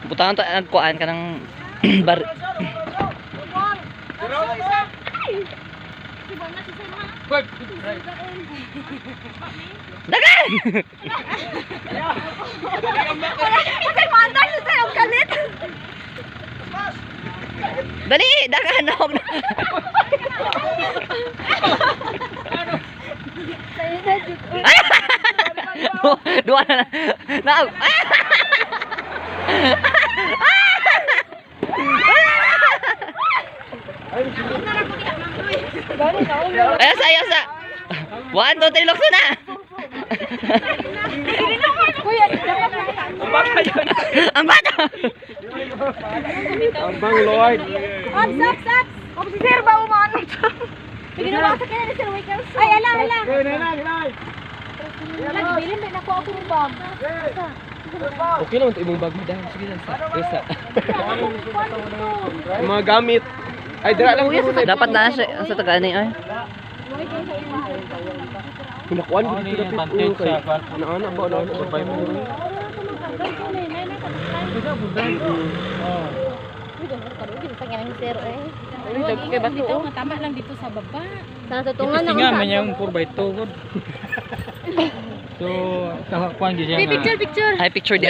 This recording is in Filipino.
Butahan to kuan ka ng bar. Dagan! Kasi mandar sa sa'yo, kalit! Dali! Dagan! Naog na! Dua na na! Naog! Ayos! Ayos! 1, 2, 3, lukso na! Kuya, dapat lang. Ang bata! Abang Lord. Sap, sap! Ako si Sir ba umano? Ginawa sa kanya ni Sir Wickles. Ay, ala. Nagbilin din ako akong bag. Okay lang ito imong bag mo dahil. Sige lang sa isa. Mga gamit. Ay, dira lang dito. Dapat na siya sa taga-ani ay. Pinakuan ko dito na pito. Ano ba? Survive mo. Tama lang dito sa baba. Sa Ito tutungan nga man yung 4x2 god. So, kuan gyud siya. Picture. Ay, picture di.